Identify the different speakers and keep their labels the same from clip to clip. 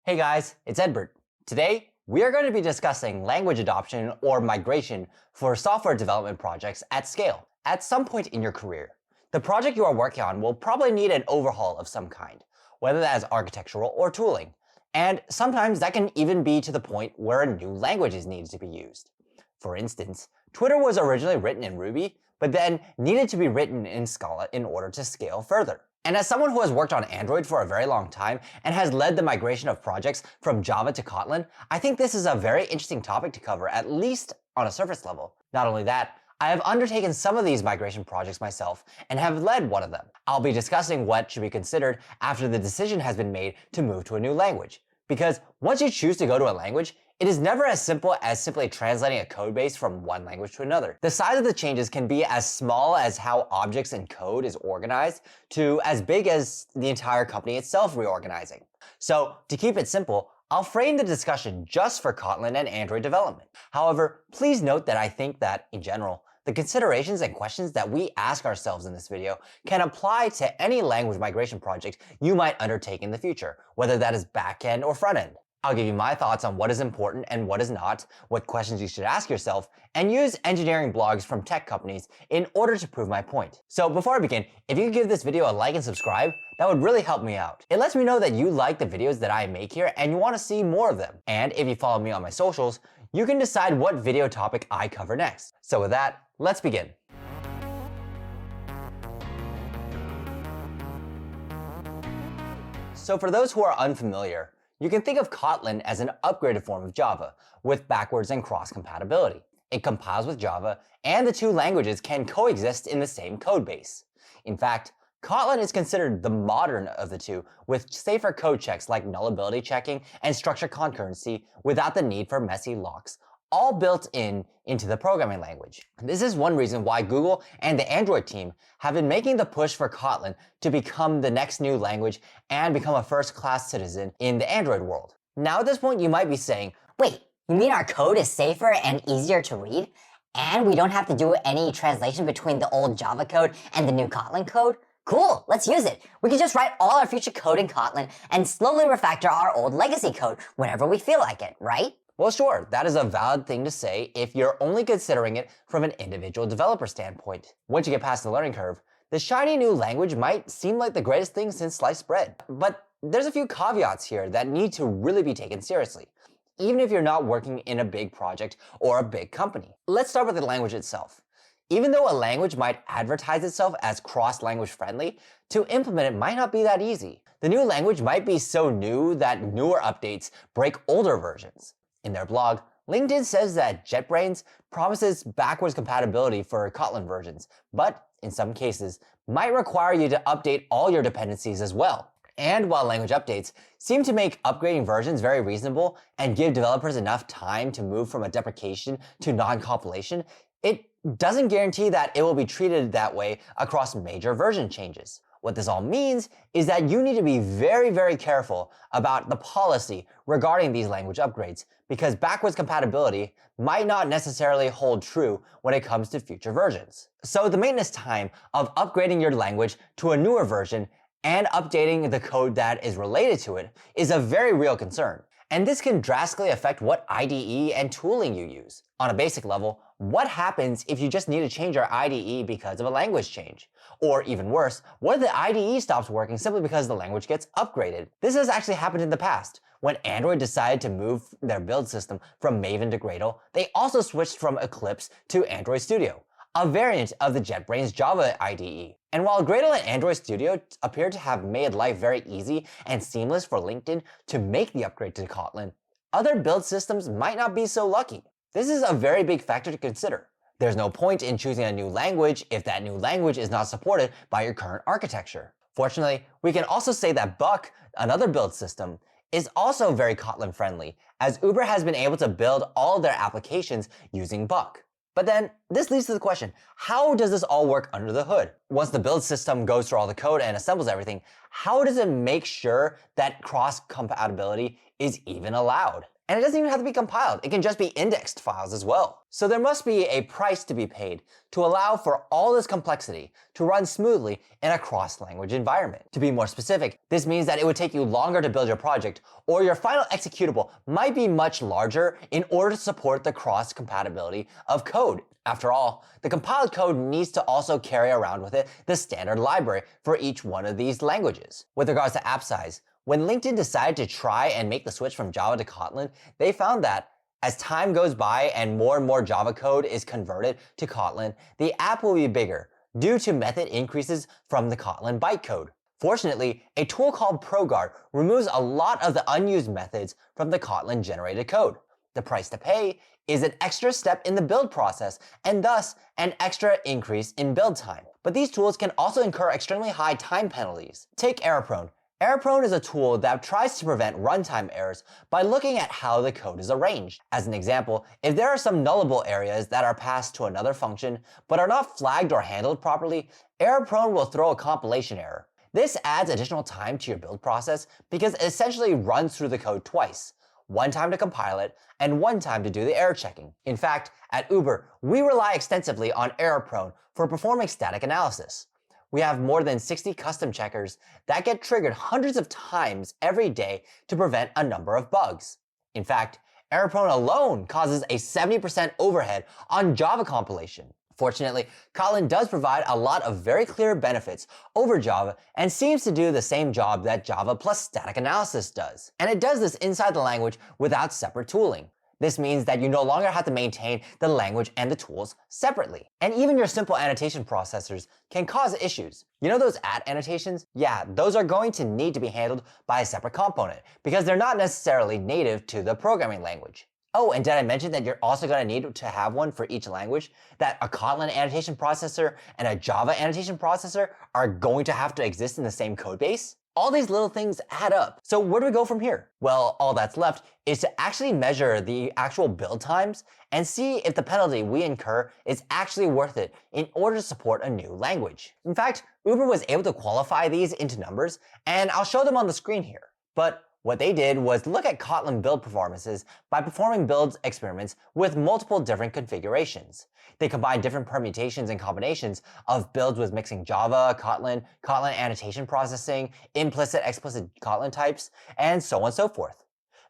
Speaker 1: Hey guys, it's Edward. Today, we are going to be discussing language adoption or migration for software development projects at scale. At some point in your career, the project you are working on will probably need an overhaul of some kind, whether that is architectural or tooling. And sometimes that can even be to the point where a new language is needed to be used. For instance, Twitter was originally written in Ruby, but then needed to be written in Scala in order to scale further. And as someone who has worked on Android for a very long time and has led the migration of projects from Java to Kotlin, I think this is a very interesting topic to cover, at least on a surface level. Not only that, I have undertaken some of these migration projects myself and have led one of them. I'll be discussing what should be considered after the decision has been made to move to a new language. Because once you choose to go to a language, it is never as simple as simply translating a code base from one language to another. The size of the changes can be as small as how objects and code is organized to as big as the entire company itself reorganizing. So to keep it simple, I'll frame the discussion just for Kotlin and Android development. However, please note that I think that, in general, the considerations and questions that we ask ourselves in this video can apply to any language migration project you might undertake in the future, whether that is back-end or front-end. I'll give you my thoughts on what is important and what is not, what questions you should ask yourself, and use engineering blogs from tech companies in order to prove my point. So before I begin, if you could give this video a like and subscribe, that would really help me out. It lets me know that you like the videos that I make here and you want to see more of them. And if you follow me on my socials, you can decide what video topic I cover next. So with that, let's begin. So for those who are unfamiliar, you can think of Kotlin as an upgraded form of Java with backwards and cross compatibility. It compiles with Java, and the two languages can coexist in the same code base. In fact, Kotlin is considered the modern of the two, with safer code checks like nullability checking and structure concurrency without the need for messy locks, all built into the programming language. This is one reason why Google and the Android team have been making the push for Kotlin to become the next new language and become a first-class citizen in the Android world. Now at this point you might be saying,
Speaker 2: wait, you mean our code is safer and easier to read? And we don't have to do any translation between the old Java code and the new Kotlin code? Cool, let's use it. We can just write all our future code in Kotlin and slowly refactor our old legacy code whenever we feel like it, right?
Speaker 1: Well, sure, that is a valid thing to say if you're only considering it from an individual developer standpoint. Once you get past the learning curve, the shiny new language might seem like the greatest thing since sliced bread. But there's a few caveats here that need to really be taken seriously, even if you're not working in a big project or a big company. Let's start with the language itself. Even though a language might advertise itself as cross-language friendly, to implement it might not be that easy. The new language might be so new that newer updates break older versions. In their blog, LinkedIn says that JetBrains promises backwards compatibility for Kotlin versions, but in some cases, might require you to update all your dependencies as well. And while language updates seem to make upgrading versions very reasonable and give developers enough time to move from a deprecation to non-compilation, it doesn't guarantee that it will be treated that way across major version changes. What this all means is that you need to be very, very careful about the policy regarding these language upgrades, because backwards compatibility might not necessarily hold true when it comes to future versions. So the maintenance time of upgrading your language to a newer version and updating the code that is related to it is a very real concern. And this can drastically affect what IDE and tooling you use. On a basic level, what happens if you just need to change your IDE because of a language change? Or even worse, what if the IDE stops working simply because the language gets upgraded? This has actually happened in the past. When Android decided to move their build system from Maven to Gradle, they also switched from Eclipse to Android Studio, a variant of the JetBrains Java IDE. And while Gradle and Android Studio appear to have made life very easy and seamless for LinkedIn to make the upgrade to Kotlin, other build systems might not be so lucky. This is a very big factor to consider. There's no point in choosing a new language if that new language is not supported by your current architecture. Fortunately, we can also say that Buck, another build system, is also very Kotlin friendly, as Uber has been able to build all of their applications using Buck. But then this leads to the question, how does this all work under the hood? Once the build system goes through all the code and assembles everything, how does it make sure that cross-compatibility is even allowed? And it doesn't even have to be compiled. It can just be indexed files as well. So there must be a price to be paid to allow for all this complexity to run smoothly in a cross-language environment. To be more specific, this means that it would take you longer to build your project, or your final executable might be much larger in order to support the cross-compatibility of code. After all, the compiled code needs to also carry around with it the standard library for each one of these languages. With regards to app size, when LinkedIn decided to try and make the switch from Java to Kotlin, they found that as time goes by and more Java code is converted to Kotlin, the app will be bigger due to method increases from the Kotlin bytecode. Fortunately, a tool called ProGuard removes a lot of the unused methods from the Kotlin generated code. The price to pay is an extra step in the build process and thus an extra increase in build time. But these tools can also incur extremely high time penalties. Take Error-Prone. Error-Prone is a tool that tries to prevent runtime errors by looking at how the code is arranged. As an example, if there are some nullable areas that are passed to another function but are not flagged or handled properly, Error-Prone will throw a compilation error. This adds additional time to your build process because it essentially runs through the code twice. One time to compile it, and one time to do the error checking. In fact, at Uber, we rely extensively on Error-Prone for performing static analysis. We have more than 60 custom checkers that get triggered hundreds of times every day to prevent a number of bugs. In fact, Error-Prone alone causes a 70% overhead on Java compilation. Fortunately, Kotlin does provide a lot of very clear benefits over Java and seems to do the same job that Java plus static analysis does. And it does this inside the language without separate tooling. This means that you no longer have to maintain the language and the tools separately. And even your simple annotation processors can cause issues. You know those annotations? Yeah, those are going to need to be handled by a separate component because they're not necessarily native to the programming language. Oh, and did I mention that you're also going to need to have one for each language? That a Kotlin annotation processor and a Java annotation processor are going to have to exist in the same codebase? All these little things add up. So where do we go from here? Well, all that's left is to actually measure the actual build times and see if the penalty we incur is actually worth it in order to support a new language. In fact, Uber was able to qualify these into numbers, and I'll show them on the screen here. But what they did was look at Kotlin build performances by performing build experiments with multiple different configurations. They combined different permutations and combinations of builds with mixing Java, Kotlin annotation processing, explicit Kotlin types, and so on and so forth.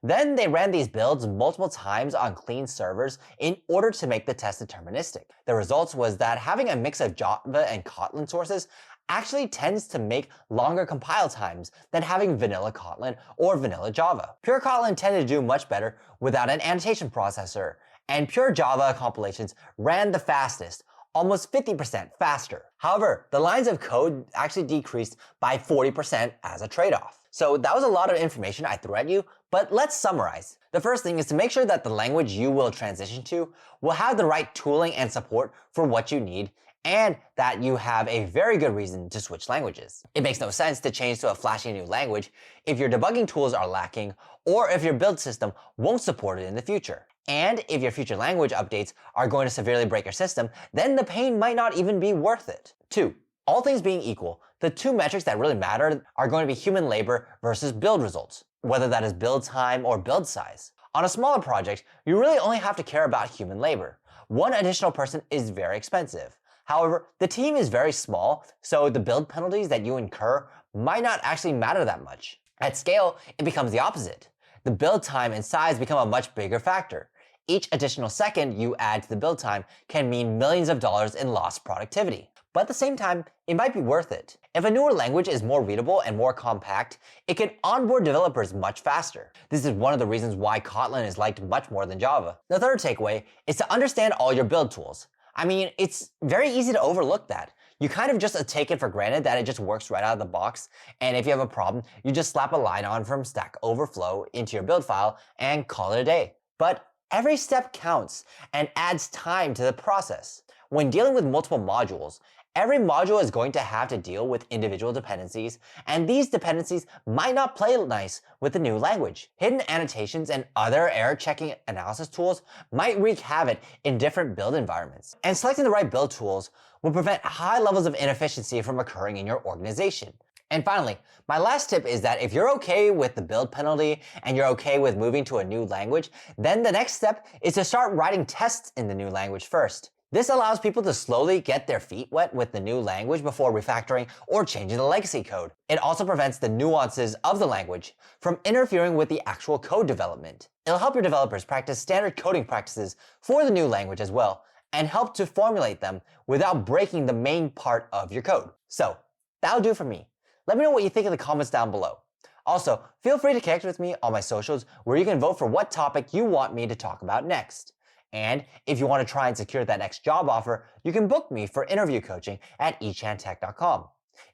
Speaker 1: Then they ran these builds multiple times on clean servers in order to make the test deterministic. The results was that having a mix of Java and Kotlin sources actually tends to make longer compile times than having vanilla Kotlin or vanilla Java. Pure Kotlin tended to do much better without an annotation processor, and pure Java compilations ran the fastest, almost 50% faster. However, the lines of code actually decreased by 40% as a trade-off. So that was a lot of information I threw at you, but let's summarize. The first thing is to make sure that the language you will transition to will have the right tooling and support for what you need, and that you have a very good reason to switch languages. It makes no sense to change to a flashy new language if your debugging tools are lacking or if your build system won't support it in the future. And if your future language updates are going to severely break your system, then the pain might not even be worth it. 2. All things being equal, the two metrics that really matter are going to be human labor versus build results, whether that is build time or build size. On a smaller project, you really only have to care about human labor. One additional person is very expensive. However, the team is very small, so the build penalties that you incur might not actually matter that much. At scale, it becomes the opposite. The build time and size become a much bigger factor. Each additional second you add to the build time can mean millions of dollars in lost productivity. But at the same time, it might be worth it. If a newer language is more readable and more compact, it can onboard developers much faster. This is one of the reasons why Kotlin is liked much more than Java. The third takeaway is to understand all your build tools. I mean, it's very easy to overlook that. You kind of just take it for granted that it just works right out of the box, and if you have a problem, you just slap a line on from Stack Overflow into your build file and call it a day. But every step counts and adds time to the process. When dealing with multiple modules, every module is going to have to deal with individual dependencies, and these dependencies might not play nice with the new language. Hidden annotations and other error-checking analysis tools might wreak havoc in different build environments. And selecting the right build tools will prevent high levels of inefficiency from occurring in your organization. And finally, my last tip is that if you're okay with the build penalty and you're okay with moving to a new language, then the next step is to start writing tests in the new language first. This allows people to slowly get their feet wet with the new language before refactoring or changing the legacy code. It also prevents the nuances of the language from interfering with the actual code development. It'll help your developers practice standard coding practices for the new language as well, and help to formulate them without breaking the main part of your code. So, that'll do for me. Let me know what you think in the comments down below. Also, feel free to connect with me on my socials where you can vote for what topic you want me to talk about next. And if you want to try and secure that next job offer, you can book me for interview coaching at eChanTech.com.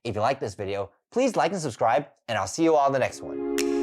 Speaker 1: If you like this video, please like and subscribe, and I'll see you all in the next one.